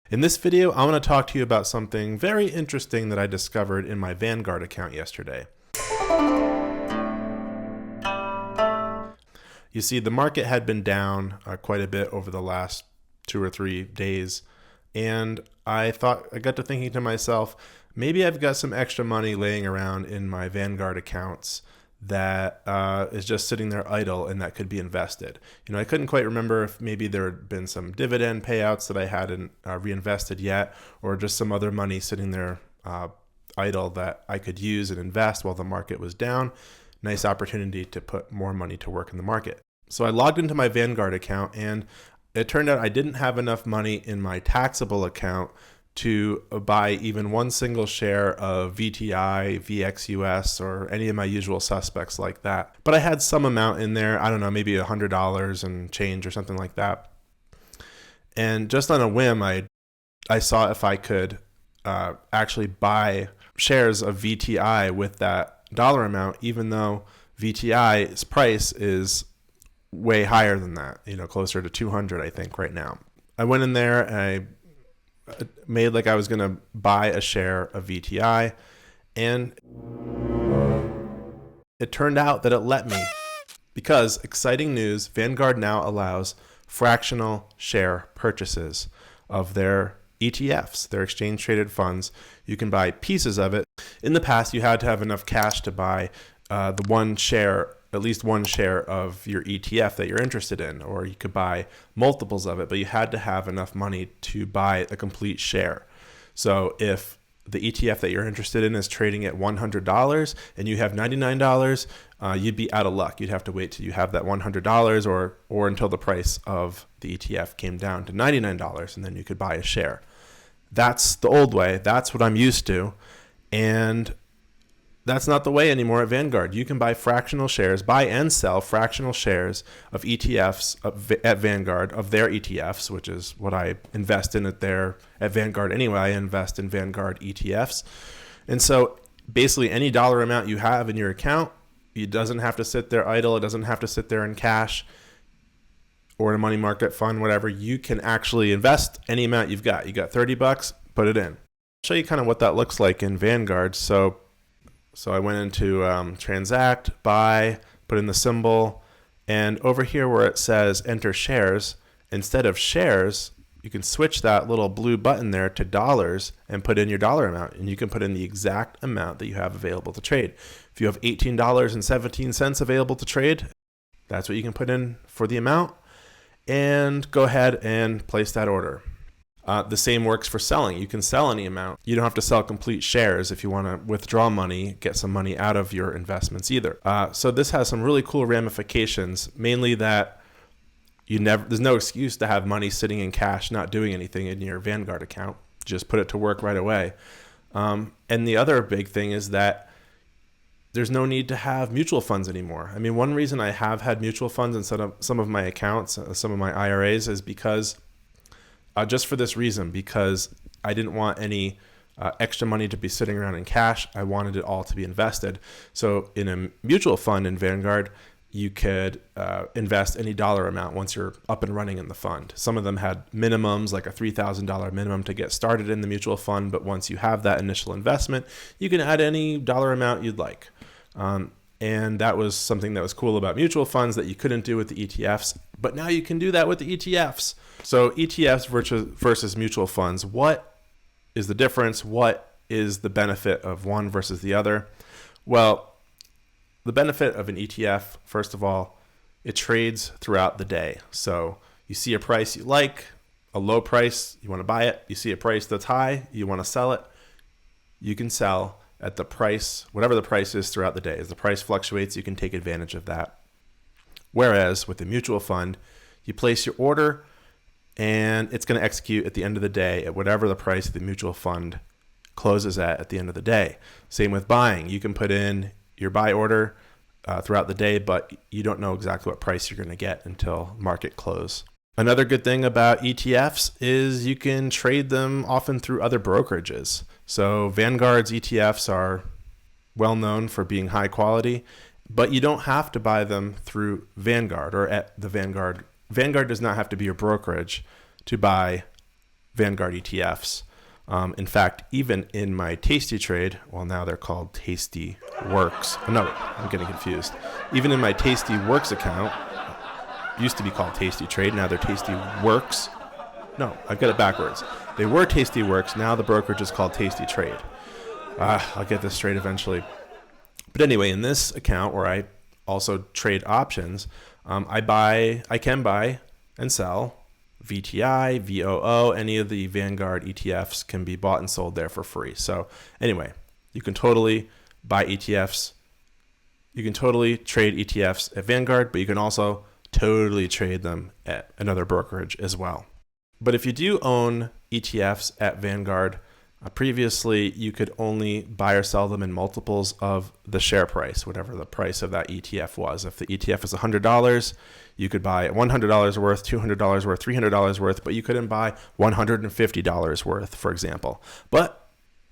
In this video, I want to talk to you about something very interesting that I discovered in my Vanguard account yesterday. You see, the market had been down quite a bit over the last 2 or 3 days, and I got to thinking to myself, maybe I've got some extra money laying around in my Vanguard accounts that is just sitting there idle and that could be invested. I couldn't quite remember if maybe there had been some dividend payouts that I hadn't reinvested yet, or just some other money sitting there idle that I could use and invest while the market was down. Nice opportunity to put more money to work in the market. So I logged into my Vanguard account, and it turned out I didn't have enough money in my taxable account to buy even one single share of VTI, VXUS, or any of my usual suspects like that. But I had some amount in there, I don't know, maybe $100 and change or something like that. And just on a whim, I saw if I could actually buy shares of VTI with that dollar amount, even though VTI's price is way higher than that, closer to 200, I think, right now. I went in there and I made like I was going to buy a share of VTI, and it turned out that it let me, because, exciting news, Vanguard now allows fractional share purchases of their ETFs, their exchange traded funds. You can buy pieces of it. In the past, you had to have enough cash to buy at least one share of your ETF that you're interested in, or you could buy multiples of it, but you had to have enough money to buy a complete share. So if the ETF that you're interested in is trading at $100 and you have $99, you'd be out of luck. You'd have to wait till you have that $100 or until the price of the ETF came down to $99, and then you could buy a share. That's the old way. That's what I'm used to. And that's not the way anymore at Vanguard. You can buy fractional shares, buy and sell fractional shares of ETFs at Vanguard, of their ETFs, which is what I invest in at Vanguard anyway. I invest in Vanguard ETFs. And so basically any dollar amount you have in your account, it doesn't have to sit there idle. It doesn't have to sit there in cash or in a money market fund, whatever. You can actually invest any amount you've got. You got $30, put it in. I'll show you kind of what that looks like in Vanguard. So I went into transact, buy, put in the symbol, and over here where it says enter shares, instead of shares, you can switch that little blue button there to dollars and put in your dollar amount, and you can put in the exact amount that you have available to trade. If you have $18.17 available to trade, that's what you can put in for the amount, and go ahead and place that order. The same works for selling. You can sell any amount. You don't have to sell complete shares if you want to withdraw money, get some money out of your investments either. So this has some really cool ramifications, mainly that there's no excuse to have money sitting in cash not doing anything in your Vanguard account. Just put it to work right away. And the other big thing is that there's no need to have mutual funds anymore. I mean, one reason I have had mutual funds instead of some of my accounts, some of my IRAs, is because just for this reason, because I didn't want any extra money to be sitting around in cash. I wanted it all to be invested. So in a mutual fund in Vanguard, you could invest any dollar amount once you're up and running in the fund. Some of them had minimums, like a $3,000 minimum to get started in the mutual fund. But once you have that initial investment, you can add any dollar amount you'd like. And that was something that was cool about mutual funds that you couldn't do with the ETFs. But now you can do that with the ETFs. So ETFs versus mutual funds, what is the difference? What is the benefit of one versus the other? Well, the benefit of an ETF, first of all, it trades throughout the day. So you see a price you like, a low price, you want to buy it. You see a price that's high, you want to sell it. You can sell at the price, whatever the price is throughout the day. As the price fluctuates, you can take advantage of that. Whereas with a mutual fund, you place your order and it's going to execute at the end of the day at whatever the price of the mutual fund closes at the end of the day. Same with buying. You can put in your buy order throughout the day, but you don't know exactly what price you're going to get until market close. Another good thing about ETFs is you can trade them often through other brokerages. So Vanguard's ETFs are well known for being high quality, but you don't have to buy them through Vanguard or at the Vanguard. Vanguard does not have to be your brokerage to buy Vanguard ETFs. In fact, even in my Tasty Trade, well, now they're called Tasty Works. Oh, no, I'm getting confused. Even in my Tasty Works account, used to be called Tasty Trade, now they're Tasty Works. No, I've got it backwards. They were Tasty Works, now the brokerage is called Tasty Trade. I'll get this straight eventually. But anyway, in this account where I also trade options, I can buy and sell VTI, VOO, any of the Vanguard ETFs can be bought and sold there for free. So anyway, you can totally buy ETFs. You can totally trade ETFs at Vanguard, but you can also totally trade them at another brokerage as well. But if you do own ETFs at Vanguard, previously you could only buy or sell them in multiples of the share price, whatever the price of that ETF was. If the ETF is $100, you could buy $100 worth, $200 worth, $300 worth, but you couldn't buy $150 worth, for example. But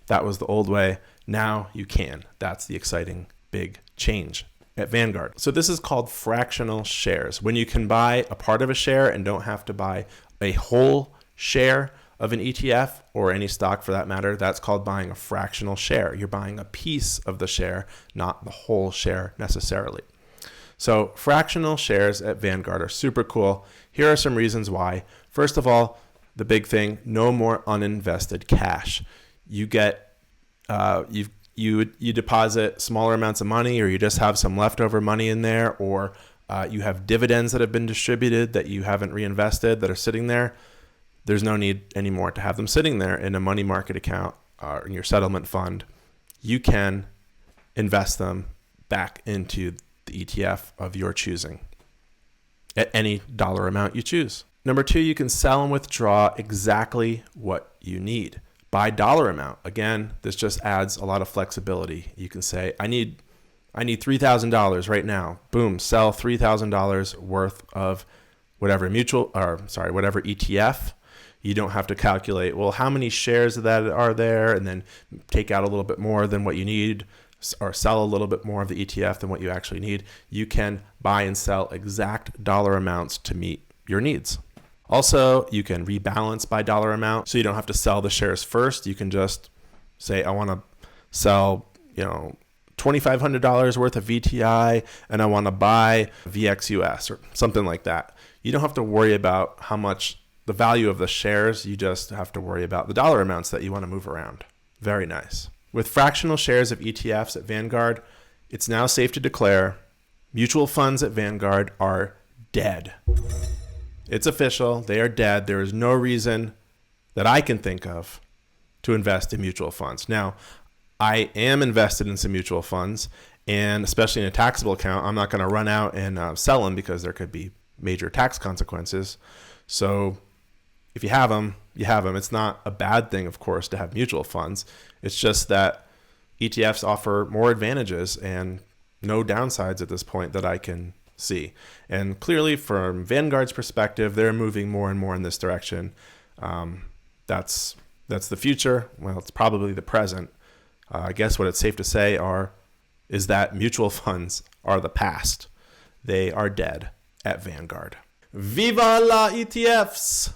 that was the old way. Now you can. That's the exciting big change at Vanguard. So this is called fractional shares. When you can buy a part of a share and don't have to buy a whole share of an ETF or any stock for that matter, that's called buying a fractional share. You're buying a piece of the share, not the whole share necessarily. So fractional shares at Vanguard are super cool. Here are some reasons why. First of all, the big thing, no more uninvested cash. You get, you deposit smaller amounts of money, or you just have some leftover money in there, or you have dividends that have been distributed that you haven't reinvested that are sitting there. There's no need anymore to have them sitting there in a money market account or in your settlement fund. You can invest them back into the ETF of your choosing at any dollar amount you choose. Number two, you can sell and withdraw exactly what you need by dollar amount. Again, this just adds a lot of flexibility. You can say, I need $3,000 right now. Boom, sell $3,000 worth of whatever whatever ETF. You don't have to calculate, well, how many shares of that are there, and then take out a little bit more than what you need, or sell a little bit more of the ETF than what you actually need. You can buy and sell exact dollar amounts to meet your needs. Also, you can rebalance by dollar amount, so you don't have to sell the shares first. You can just say, I want to sell, $2,500 worth of VTI, and I want to buy VXUS or something like that. You don't have to worry about how much the value of the shares. You just have to worry about the dollar amounts that you want to move around. Very nice. With fractional shares of ETFs at Vanguard, it's now safe to declare mutual funds at Vanguard are dead. It's official. They are dead. There is no reason that I can think of to invest in mutual funds. Now, I am invested in some mutual funds, and especially in a taxable account, I'm not going to run out and sell them because there could be major tax consequences. So if you have them, you have them. It's not a bad thing, of course, to have mutual funds. It's just that ETFs offer more advantages and no downsides at this point that I can see. And clearly, from Vanguard's perspective, they're moving more and more in this direction. That's the future. Well, it's probably the present. I guess what it's safe to say is that mutual funds are the past. They are dead at Vanguard. Viva la ETFs!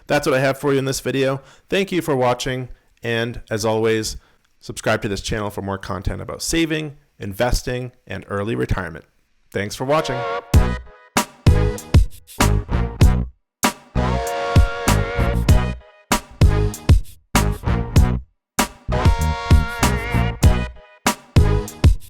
That's what I have for you in this video. Thank you for watching, and as always, subscribe to this channel for more content about saving, investing, and early retirement. Thanks for watching.